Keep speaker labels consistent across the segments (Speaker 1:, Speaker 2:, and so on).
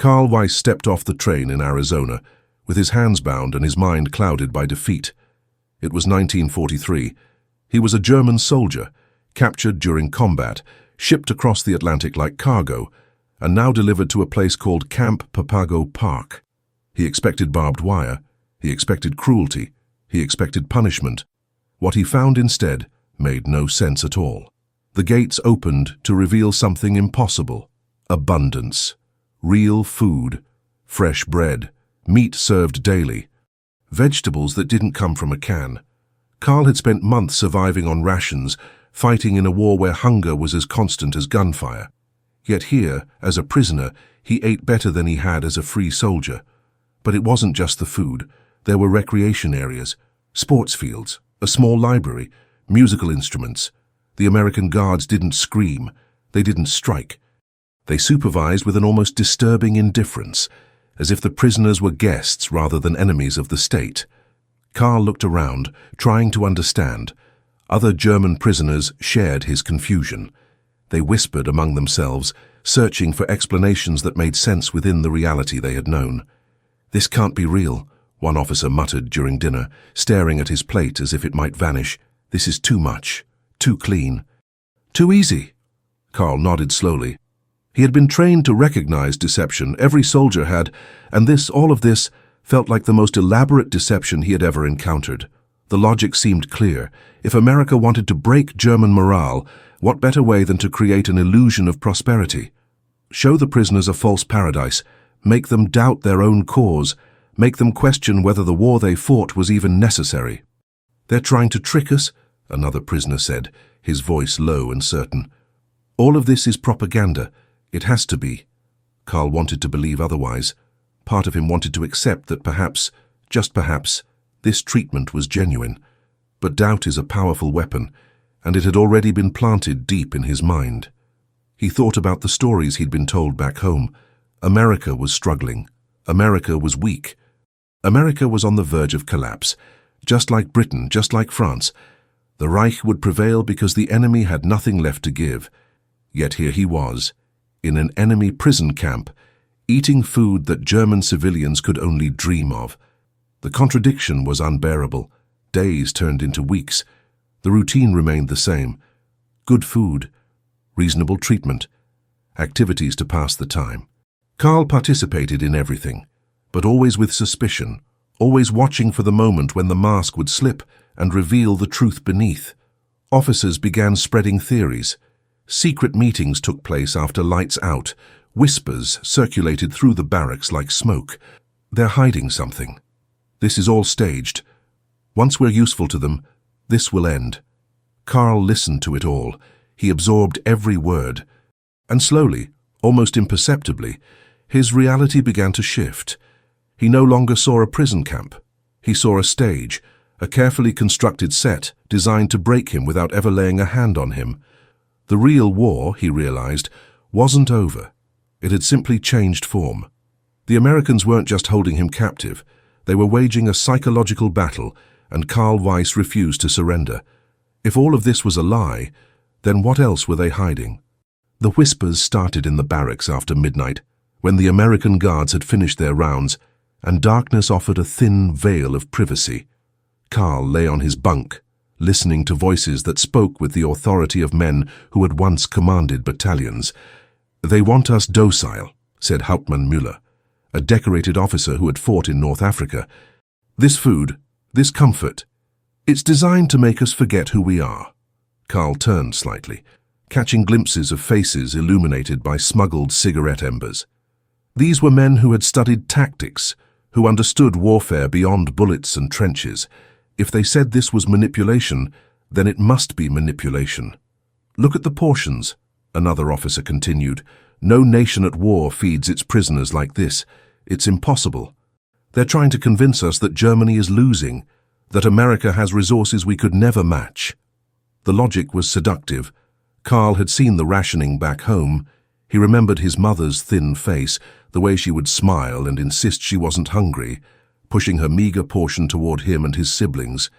Speaker 1: Carl Weiss stepped off the train in Arizona, with his hands bound and his mind clouded by defeat. It was 1943. He was a German soldier, captured during combat, shipped across the Atlantic like cargo, and now delivered to a place called Camp Papago Park. He expected barbed wire, he expected cruelty, he expected punishment. What he found instead made no sense at all. The gates opened to reveal something impossible: abundance, real food, fresh bread, meat served daily, vegetables that didn't come from a can. Carl had spent months surviving on rations, fighting in a war where hunger was as constant as gunfire. Yet here, as a prisoner, he ate better than he had as a free soldier. But it wasn't just the food. There were recreation areas, sports fields, a small library, musical instruments. The American guards didn't scream. They didn't strike. They supervised with an almost disturbing indifference, as if the prisoners were guests rather than enemies of the state. Carl looked around, trying to understand. Other German prisoners shared his confusion. They whispered among themselves, searching for explanations that made sense within the reality they had known. "This can't be real," one officer muttered during dinner, staring at his plate as if it might vanish. "This is too much, too clean, too easy." Carl nodded slowly. He had been trained to recognize deception, every soldier had, and all of this, felt like the most elaborate deception he had ever encountered. The logic seemed clear. If America wanted to break German morale, what better way than to create an illusion of prosperity? Show the prisoners a false paradise, make them doubt their own cause, make them question whether the war they fought was even necessary. "They're trying to trick us," another prisoner said, his voice low and certain. "All of this is propaganda. It has to be." Carl wanted to believe otherwise. Part of him wanted to accept that perhaps, just perhaps, this treatment was genuine. But doubt is a powerful weapon, and it had already been planted deep in his mind. He thought about the stories he'd been told back home. America was struggling. America was weak. America was on the verge of collapse. Just like Britain, just like France. The Reich would prevail because the enemy had nothing left to give. Yet here he was, in an enemy prison camp, eating food that German civilians could only dream of. The contradiction was unbearable. Days turned into weeks. The routine remained the same. Good food, reasonable treatment, activities to pass the time. Carl participated in everything, but always with suspicion, always watching for the moment when the mask would slip and reveal the truth beneath. Officers began spreading theories. Secret meetings took place after lights out. Whispers circulated through the barracks like smoke. "They're hiding something. This is all staged. Once we're useful to them, this will end." Carl listened to it all. He absorbed every word. And slowly, almost imperceptibly, his reality began to shift. He no longer saw a prison camp. He saw a stage, a carefully constructed set designed to break him without ever laying a hand on him. The real war, he realized, wasn't over. It had simply changed form. The Americans weren't just holding him captive. They were waging a psychological battle, and Carl Weiss refused to surrender. If all of this was a lie, then what else were they hiding? The whispers started in the barracks after midnight, when the American guards had finished their rounds, and darkness offered a thin veil of privacy. Carl lay on his bunk, listening to voices that spoke with the authority of men who had once commanded battalions. "They want us docile," said Hauptmann Müller, a decorated officer who had fought in North Africa. "This food, this comfort, it's designed to make us forget who we are." Carl turned slightly, catching glimpses of faces illuminated by smuggled cigarette embers. These were men who had studied tactics, who understood warfare beyond bullets and trenches. If they said this was manipulation, then it must be manipulation. "Look at the portions," another officer continued. "No nation at war feeds its prisoners like this. It's impossible. They're trying to convince us that Germany is losing, that America has resources we could never match." The logic was seductive. Carl had seen the rationing back home. He remembered his mother's thin face, the way she would smile and insist she wasn't hungry, pushing her meager portion toward him and his siblings.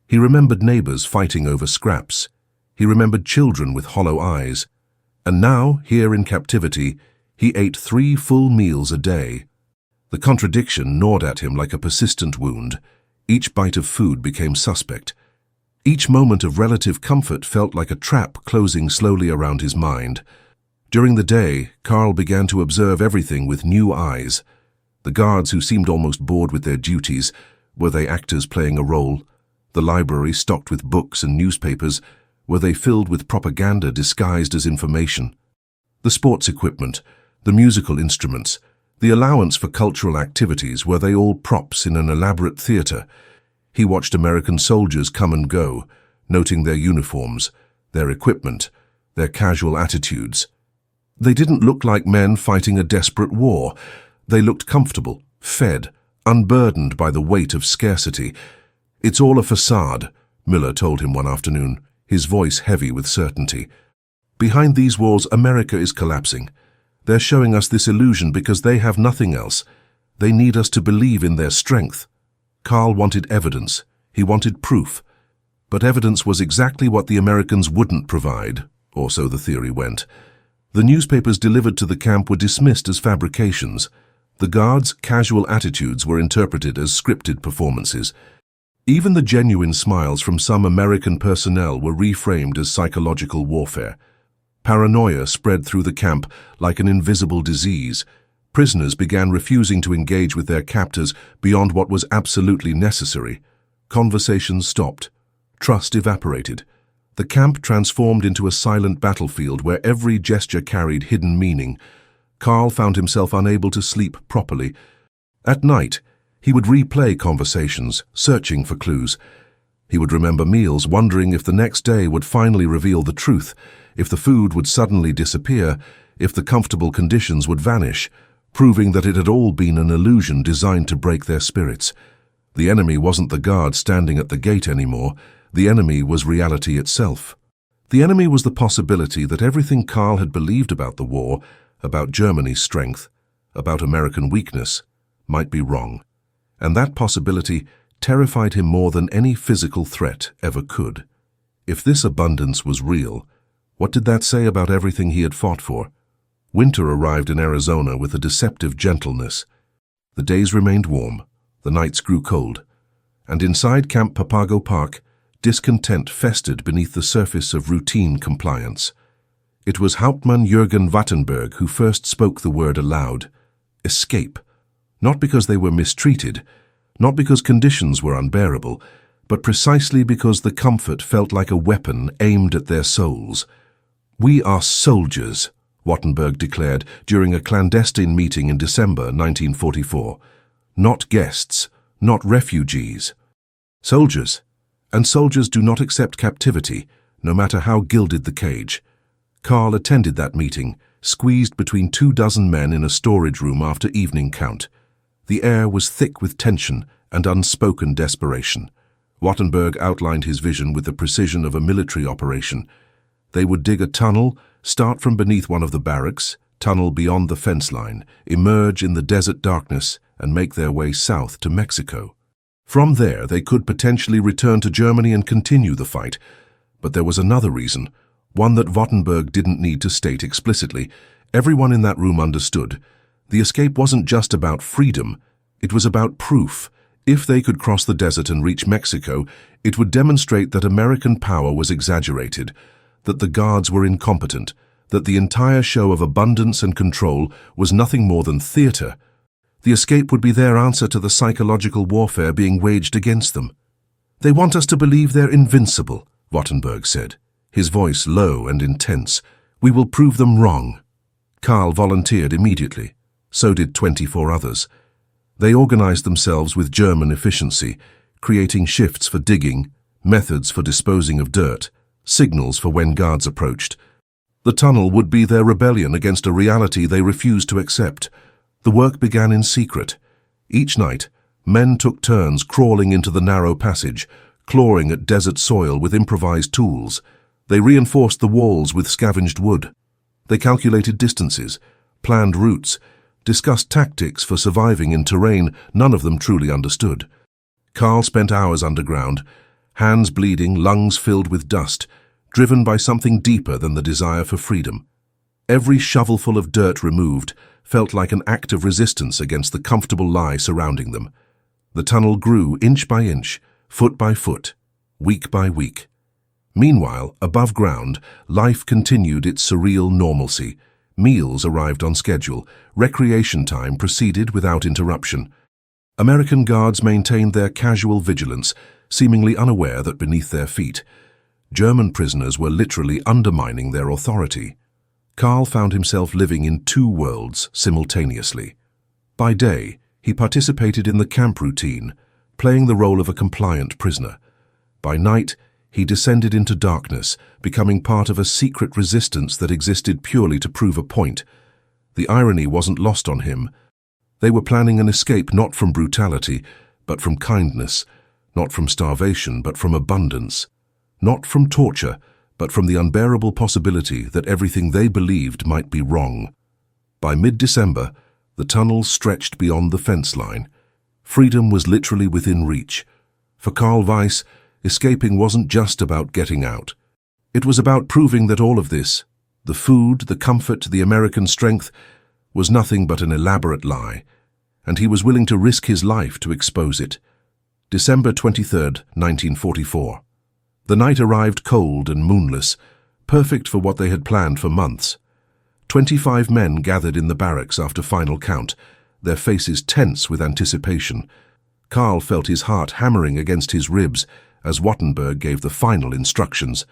Speaker 1: He remembered neighbors fighting over scraps. He remembered children with hollow eyes. And now, here in captivity, He ate 3 full meals a day. The contradiction gnawed at him like a persistent wound. Each bite of food became suspect. Each moment of relative comfort felt like a trap closing slowly around his mind. During the day, Carl began to observe everything with new eyes. The guards, who seemed almost bored with their duties, were they actors playing a role? The library, stocked with books and newspapers, were they filled with propaganda disguised as information? The sports equipment, the musical instruments, the allowance for cultural activities, were they all props in an elaborate theater? He watched American soldiers come and go, noting their uniforms, their equipment, their casual attitudes. They didn't look like men fighting a desperate war. They looked comfortable, fed, unburdened by the weight of scarcity. "It's all a facade," Miller told him one afternoon, his voice heavy with certainty. "Behind these walls, America is collapsing. They're showing us this illusion because they have nothing else. They need us to believe in their strength." Carl wanted evidence. He wanted proof. But evidence was exactly what the Americans wouldn't provide, or so the theory went. The newspapers delivered to the camp were dismissed as fabrications. The guards' casual attitudes were interpreted as scripted performances. Even the genuine smiles from some American personnel were reframed as psychological warfare. Paranoia spread through the camp like an invisible disease. Prisoners began refusing to engage with their captors beyond what was absolutely necessary. Conversations stopped. Trust evaporated. The camp transformed into a silent battlefield where every gesture carried hidden meaning. Carl found himself unable to sleep properly. At night, he would replay conversations, searching for clues. He would remember meals, wondering if the next day would finally reveal the truth, if the food would suddenly disappear, if the comfortable conditions would vanish, proving that it had all been an illusion designed to break their spirits. The enemy wasn't the guard standing at the gate anymore. The enemy was reality itself. The enemy was the possibility that everything Carl had believed about the war, about Germany's strength, about American weakness, might be wrong. And that possibility terrified him more than any physical threat ever could. If this abundance was real, what did that say about everything he had fought for? Winter arrived in Arizona with a deceptive gentleness. The days remained warm, the nights grew cold, and inside Camp Papago Park, discontent festered beneath the surface of routine compliance. It was Hauptmann Jürgen Wattenberg who first spoke the word aloud. Escape. Not because they were mistreated, not because conditions were unbearable, but precisely because the comfort felt like a weapon aimed at their souls. "We are soldiers," Wattenberg declared during a clandestine meeting in December 1944. "Not guests, not refugees. Soldiers. And soldiers do not accept captivity, no matter how gilded the cage." Carl attended that meeting, squeezed between 24 men in a storage room after evening count. The air was thick with tension and unspoken desperation. Wattenberg outlined his vision with the precision of a military operation. They would dig a tunnel, start from beneath one of the barracks, tunnel beyond the fence line, emerge in the desert darkness, and make their way south to Mexico. From there, they could potentially return to Germany and continue the fight. But there was another reason, one that Wattenberg didn't need to state explicitly. Everyone in that room understood. The escape wasn't just about freedom, it was about proof. If they could cross the desert and reach Mexico, it would demonstrate that American power was exaggerated, that the guards were incompetent, that the entire show of abundance and control was nothing more than theater. The escape would be their answer to the psychological warfare being waged against them. "They want us to believe they're invincible," Wattenberg said, his voice low and intense. "We will prove them wrong." Carl volunteered immediately. So did 24 others. They organized themselves with German efficiency, creating shifts for digging, methods for disposing of dirt, signals for when guards approached. The tunnel would be their rebellion against a reality they refused to accept. The work began in secret. Each night, men took turns crawling into the narrow passage, clawing at desert soil with improvised tools. They reinforced the walls with scavenged wood. They calculated distances, planned routes, discussed tactics for surviving in terrain none of them truly understood. Carl spent hours underground, hands bleeding, lungs filled with dust, driven by something deeper than the desire for freedom. Every shovelful of dirt removed felt like an act of resistance against the comfortable lie surrounding them. The tunnel grew inch by inch, foot by foot, week by week. Meanwhile, above ground, life continued its surreal normalcy. Meals arrived on schedule. Recreation time proceeded without interruption. American guards maintained their casual vigilance, seemingly unaware that beneath their feet, German prisoners were literally undermining their authority. Karl found himself living in two worlds simultaneously. By day, he participated in the camp routine, playing the role of a compliant prisoner. By night, he descended into darkness, becoming part of a secret resistance that existed purely to prove a point. The irony wasn't lost on him. They were planning an escape not from brutality, but from kindness, not from starvation, but from abundance, not from torture, but from the unbearable possibility that everything they believed might be wrong. By mid-December, the tunnel stretched beyond the fence line. Freedom was literally within reach. For Karl Weiss, escaping wasn't just about getting out. It was about proving that all of this, the food, the comfort, the American strength, was nothing but an elaborate lie, and he was willing to risk his life to expose it. December 23rd, 1944. The night arrived cold and moonless, perfect for what they had planned for months. 25 men gathered in the barracks after final count, their faces tense with anticipation. Karl felt his heart hammering against his ribs as Wattenberg gave the final instructions.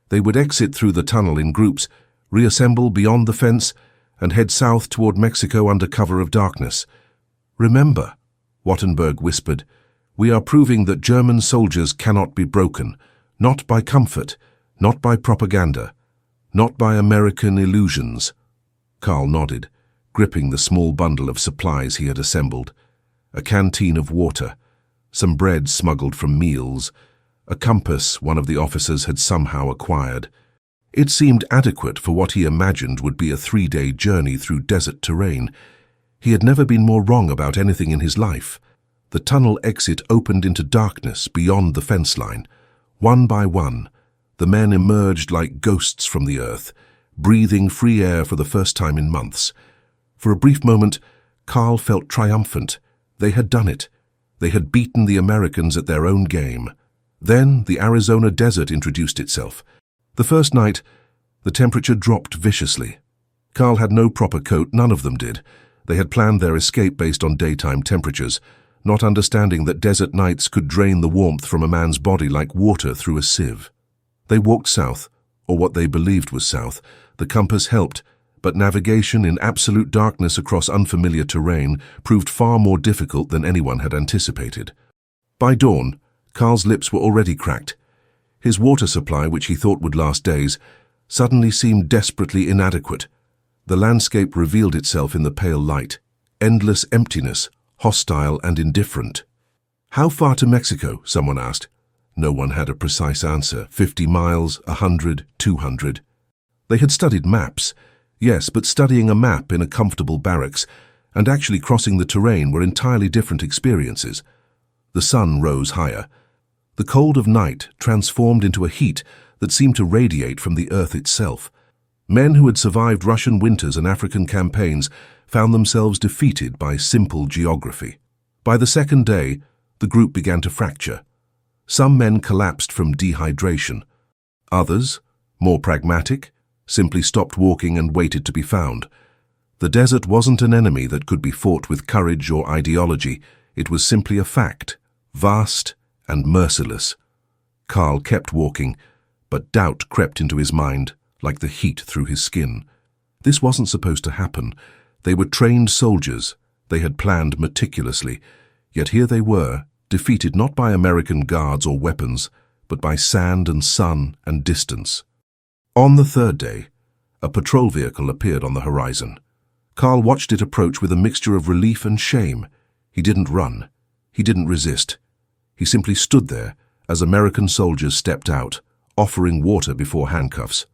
Speaker 1: They would exit through the tunnel in groups, reassemble beyond the fence, and head south toward Mexico under cover of darkness. "Remember," Wattenberg whispered, "we are proving that German soldiers cannot be broken, not by comfort, not by propaganda, not by American illusions." Karl nodded, gripping the small bundle of supplies he had assembled. A canteen of water, some bread smuggled from meals, a compass one of the officers had somehow acquired. It seemed adequate for what he imagined would be a 3-day journey through desert terrain. He had never been more wrong about anything in his life. The tunnel exit opened into darkness beyond the fence line. One by one, the men emerged like ghosts from the earth, breathing free air for the first time in months. For a brief moment, Karl felt triumphant. They had done it. They had beaten the Americans at their own game. Then the Arizona desert introduced itself. The first night, the temperature dropped viciously. Karl had no proper coat, none of them did. They had planned their escape based on daytime temperatures, not understanding that desert nights could drain the warmth from a man's body like water through a sieve. They walked south, or what they believed was south. The compass helped, but navigation in absolute darkness across unfamiliar terrain proved far more difficult than anyone had anticipated. By dawn, Karl's lips were already cracked. His water supply, which he thought would last days, suddenly seemed desperately inadequate. The landscape revealed itself in the pale light, endless emptiness, hostile and indifferent. "How far to Mexico?" someone asked. No one had a precise answer. 50 miles, 100, 200. They had studied maps. Yes, but studying a map in a comfortable barracks and actually crossing the terrain were entirely different experiences. The sun rose higher. The cold of night transformed into a heat that seemed to radiate from the earth itself. Men who had survived Russian winters and African campaigns found themselves defeated by simple geography. By the second day, the group began to fracture. Some men collapsed from dehydration. Others, more pragmatic, simply stopped walking and waited to be found. The desert wasn't an enemy that could be fought with courage or ideology. It was simply a fact, vast and merciless. Karl kept walking, but doubt crept into his mind, like the heat through his skin. This wasn't supposed to happen. They were trained soldiers. They had planned meticulously. Yet here they were, defeated not by American guards or weapons, but by sand and sun and distance. On the third day, a patrol vehicle appeared on the horizon. Karl watched it approach with a mixture of relief and shame. He didn't run. He didn't resist. He simply stood there as American soldiers stepped out, offering water before handcuffs.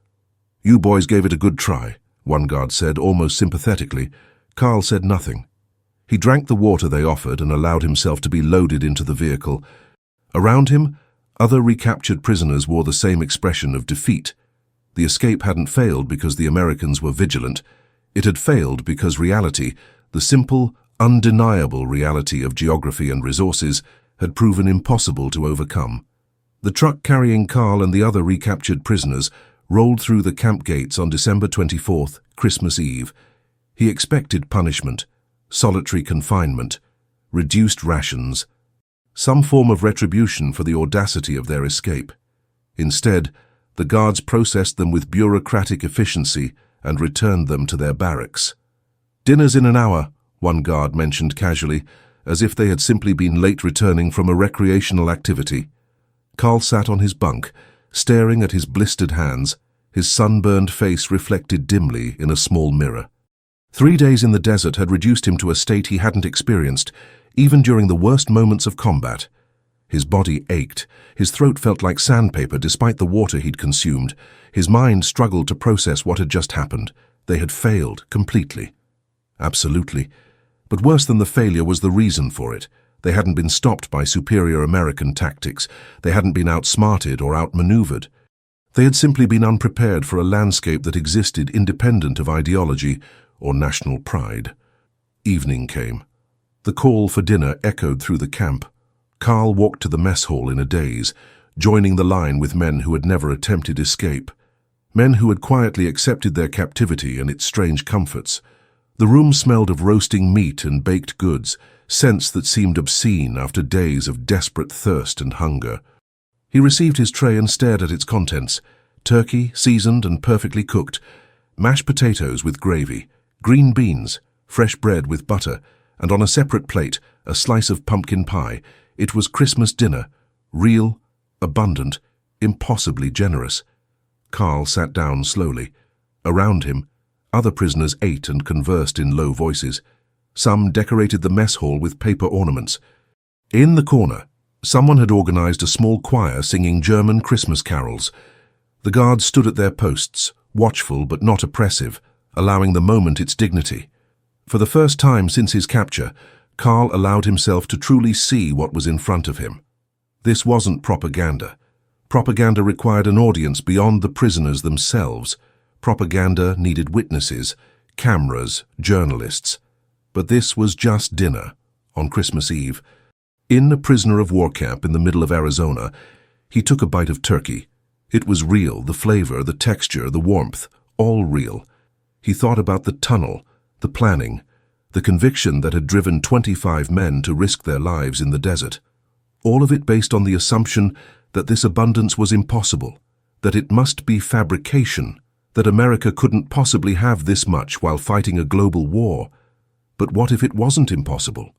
Speaker 1: "You boys gave it a good try," one guard said, almost sympathetically. Karl said nothing. He drank the water they offered and allowed himself to be loaded into the vehicle. Around him, other recaptured prisoners wore the same expression of defeat. The escape hadn't failed because the Americans were vigilant. It had failed because reality, the simple, undeniable reality of geography and resources, had proven impossible to overcome. The truck carrying Carl and the other recaptured prisoners rolled through the camp gates on December 24th, Christmas Eve. He expected punishment, solitary confinement, reduced rations, some form of retribution for the audacity of their escape. Instead, the guards processed them with bureaucratic efficiency and returned them to their barracks. "Dinner's in an hour," one guard mentioned casually, as if they had simply been late returning from a recreational activity. Carl sat on his bunk, staring at his blistered hands, his sunburned face reflected dimly in a small mirror. 3 days in the desert had reduced him to a state he hadn't experienced, even during the worst moments of combat. His body ached, his throat felt like sandpaper despite the water he'd consumed. His mind struggled to process what had just happened. They had failed completely. Absolutely. But worse than the failure was the reason for it. They hadn't been stopped by superior American tactics. They hadn't been outsmarted or outmaneuvered. They had simply been unprepared for a landscape that existed independent of ideology or national pride. Evening came. The call for dinner echoed through the camp. Carl walked to the mess hall in a daze, joining the line with men who had never attempted escape. Men who had quietly accepted their captivity and its strange comforts. The room smelled of roasting meat and baked goods, scents that seemed obscene after days of desperate thirst and hunger. He received his tray and stared at its contents. Turkey, seasoned and perfectly cooked, mashed potatoes with gravy, green beans, fresh bread with butter, and on a separate plate, a slice of pumpkin pie. It was Christmas dinner, real, abundant, impossibly generous. Carl sat down slowly. Around him, other prisoners ate and conversed in low voices. Some decorated the mess hall with paper ornaments. In the corner, someone had organized a small choir singing German Christmas carols. The guards stood at their posts, watchful but not oppressive, allowing the moment its dignity. For the first time since his capture, Carl allowed himself to truly see what was in front of him. This wasn't propaganda. Propaganda required an audience beyond the prisoners themselves. Propaganda needed witnesses, cameras, journalists. But this was just dinner, on Christmas Eve. In a prisoner of war camp in the middle of Arizona, he took a bite of turkey. It was real, the flavor, the texture, the warmth, all real. He thought about the tunnel, the planning, the conviction that had driven 25 men to risk their lives in the desert. All of it based on the assumption that this abundance was impossible, that it must be fabrication, that America couldn't possibly have this much while fighting a global war. But what if it wasn't impossible?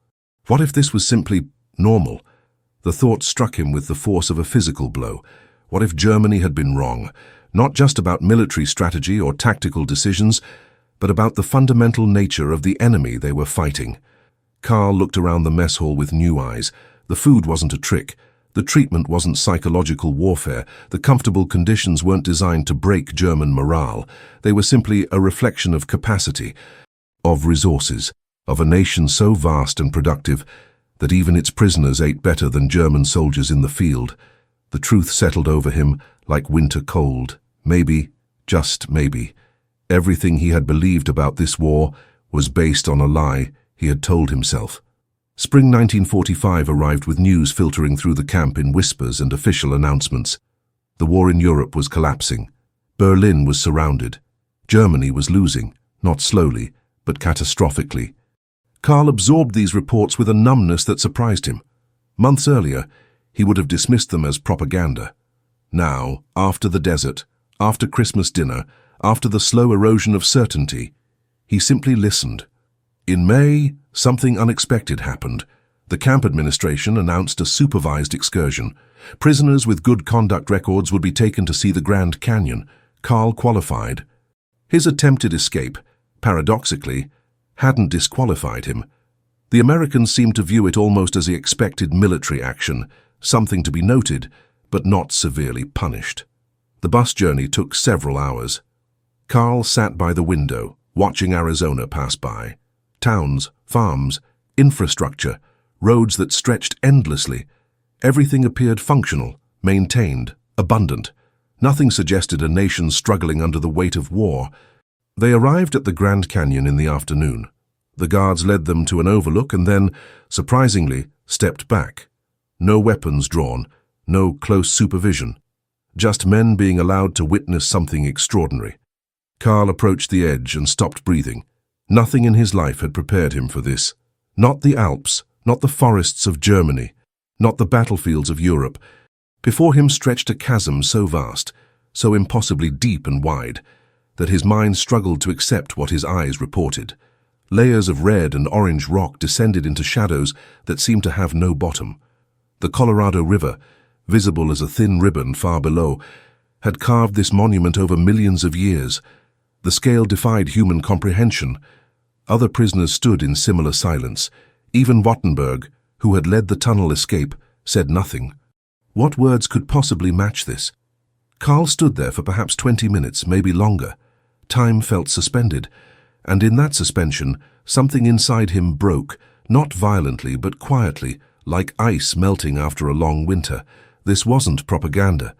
Speaker 1: What if this was simply normal? The thought struck him with the force of a physical blow. What if Germany had been wrong, not just about military strategy or tactical decisions, but about the fundamental nature of the enemy they were fighting? Carl looked around the mess hall with new eyes. The food wasn't a trick. The treatment wasn't psychological warfare. The comfortable conditions weren't designed to break German morale. They were simply a reflection of capacity, of resources, of a nation so vast and productive that even its prisoners ate better than German soldiers in the field. The truth settled over him like winter cold. Maybe, just maybe, everything he had believed about this war was based on a lie he had told himself. Spring 1945 arrived with news filtering through the camp in whispers and official announcements. The war in Europe was collapsing. Berlin was surrounded. Germany was losing, not slowly, but catastrophically. Carl absorbed these reports with a numbness that surprised him. Months earlier, he would have dismissed them as propaganda. Now, after the desert, after Christmas dinner, after the slow erosion of certainty, he simply listened. In May, something unexpected happened. The camp administration announced a supervised excursion. Prisoners with good conduct records would be taken to see the Grand Canyon. Carl qualified. His attempted escape, paradoxically, hadn't disqualified him. The Americans seemed to view it almost as the expected military action, something to be noted, but not severely punished. The bus journey took several hours. Carl sat by the window, watching Arizona pass by. Towns, farms, infrastructure, roads that stretched endlessly. Everything appeared functional, maintained, abundant. Nothing suggested a nation struggling under the weight of war. They arrived at the Grand Canyon in the afternoon. The guards led them to an overlook and then, surprisingly, stepped back. No weapons drawn, no close supervision. Just men being allowed to witness something extraordinary. Carl approached the edge and stopped breathing. Nothing in his life had prepared him for this. Not the Alps, not the forests of Germany, not the battlefields of Europe. Before him stretched a chasm so vast, so impossibly deep and wide, that his mind struggled to accept what his eyes reported. Layers of red and orange rock descended into shadows that seemed to have no bottom. The Colorado River, visible as a thin ribbon far below, had carved this monument over millions of years. The scale defied human comprehension. Other prisoners stood in similar silence. Even Wattenberg, who had led the tunnel escape, said nothing. What words could possibly match this? Carl stood there for perhaps 20 minutes, maybe longer. Time felt suspended, and in that suspension, something inside him broke, not violently but quietly, like ice melting after a long winter. This wasn't propaganda.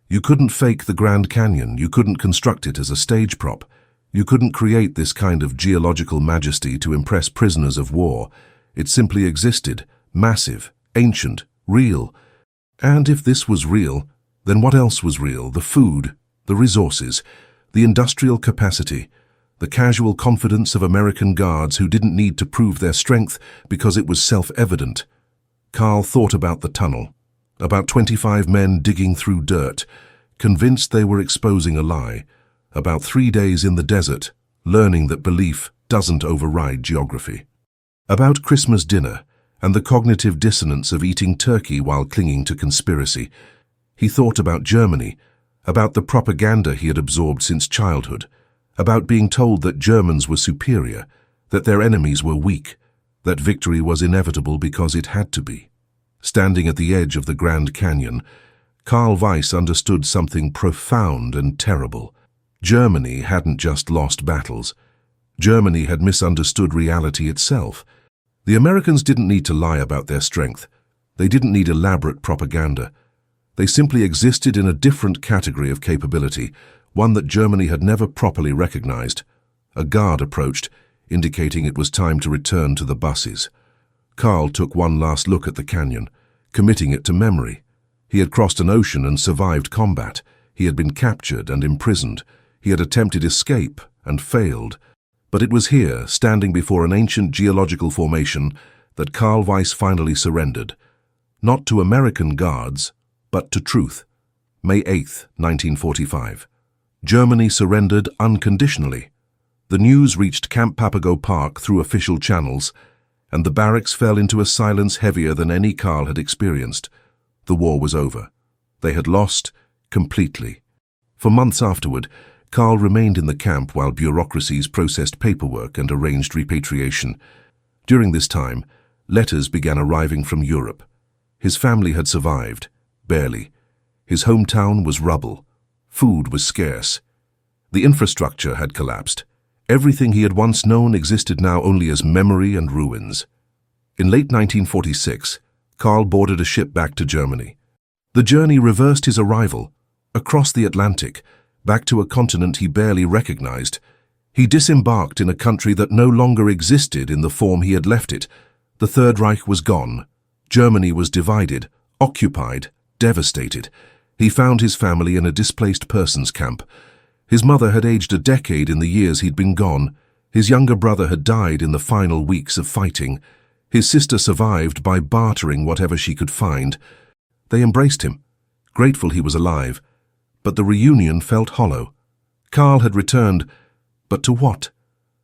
Speaker 1: You couldn't fake the Grand Canyon, you couldn't construct it as a stage prop. You couldn't create this kind of geological majesty to impress prisoners of war. It simply existed, massive, ancient, real. And if this was real, then what else was real? The food, the resources, the industrial capacity, the casual confidence of American guards who didn't need to prove their strength because it was self-evident. Carl thought about the tunnel, about 25 men digging through dirt, convinced they were exposing a lie, about 3 days in the desert, learning that belief doesn't override geography. About Christmas dinner and the cognitive dissonance of eating turkey while clinging to conspiracy. He thought about Germany, about the propaganda he had absorbed since childhood, about being told that Germans were superior, that their enemies were weak, that victory was inevitable because it had to be. Standing at the edge of the Grand Canyon, Carl Weiss understood something profound and terrible. Germany hadn't just lost battles. Germany had misunderstood reality itself. The Americans didn't need to lie about their strength. They didn't need elaborate propaganda. They simply existed in a different category of capability, one that Germany had never properly recognized. A guard approached, indicating it was time to return to the buses. Carl took one last look at the canyon, committing it to memory. He had crossed an ocean and survived combat. He had been captured and imprisoned. He had attempted escape and failed. But it was here, standing before an ancient geological formation, that Carl Weiss finally surrendered. Not to American guards, but to truth. May 8, 1945. Germany surrendered unconditionally. The news reached Camp Papago Park through official channels, and the barracks fell into a silence heavier than any Carl had experienced. The war was over. They had lost completely. For months afterward, Carl remained in the camp while bureaucracies processed paperwork and arranged repatriation. During this time, letters began arriving from Europe. His family had survived, barely. His hometown was rubble. Food was scarce. The infrastructure had collapsed. Everything he had once known existed now only as memory and ruins. In late 1946, Carl boarded a ship back to Germany. The journey reversed his arrival, across the Atlantic, back to a continent he barely recognized. He disembarked in a country that no longer existed in the form he had left it. The Third Reich was gone. Germany was divided, occupied, devastated. He found his family in a displaced persons camp. His mother had aged a decade in the years he'd been gone. His younger brother had died in the final weeks of fighting. His sister survived by bartering whatever she could find. They embraced him, grateful he was alive. But the reunion felt hollow. Carl had returned, but to what?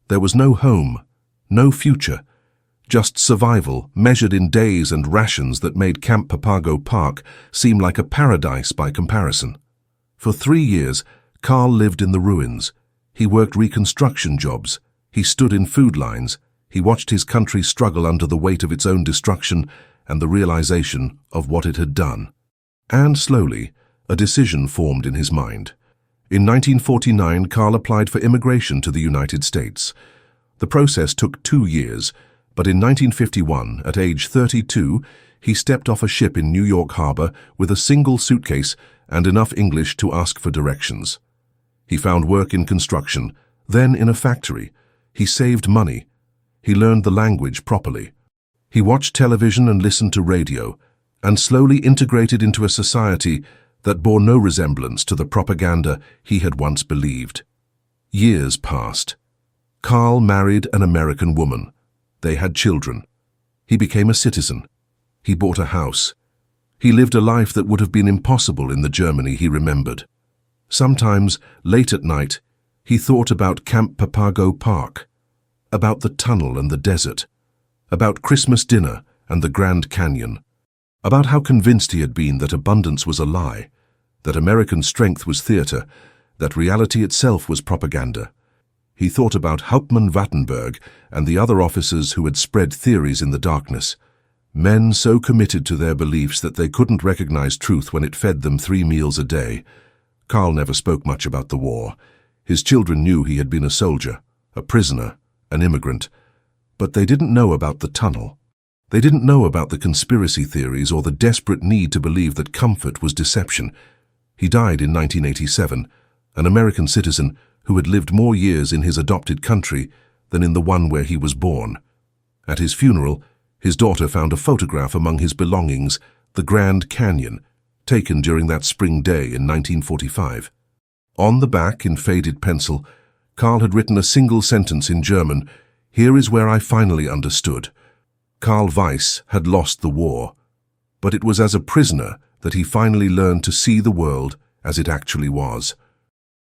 Speaker 1: There was no home, no future, just survival measured in days and rations that made Camp Papago Park seem like a paradise by comparison. For 3 years, Carl lived in the ruins. He worked reconstruction jobs. He stood in food lines. He watched his country struggle under the weight of its own destruction and the realization of what it had done. And slowly, a decision formed in his mind. In 1949, Carl applied for immigration to the United States. The process took 2 years, But in 1951, at age 32, he stepped off a ship in New York Harbor with a single suitcase and enough English to ask for directions. He found work in construction, then in a factory. He saved money. He learned the language properly. He watched television and listened to radio, and slowly integrated into a society that bore no resemblance to the propaganda he had once believed. Years passed. Carl married an American woman. They had children. He became a citizen. He bought a house. He lived a life that would have been impossible in the Germany he remembered. Sometimes, late at night, he thought about Camp Papago Park, about the tunnel and the desert, about Christmas dinner and the Grand Canyon, about how convinced he had been that abundance was a lie, that American strength was theater, that reality itself was propaganda. He thought about Hauptmann Wattenberg and the other officers who had spread theories in the darkness, men so committed to their beliefs that they couldn't recognize truth when it fed them 3 meals a day. Carl never spoke much about the war. His children knew he had been a soldier, a prisoner, an immigrant, but they didn't know about the tunnel. They didn't know about the conspiracy theories or the desperate need to believe that comfort was deception. He died in 1987, an American citizen who had lived more years in his adopted country than in the one where he was born. At his funeral, his daughter found a photograph among his belongings, the Grand Canyon, taken during that spring day in 1945. On the back, in faded pencil, Carl had written a single sentence in German, "Here is where I finally understood." Carl Weiss had lost the war, but it was as a prisoner that he finally learned to see the world as it actually was.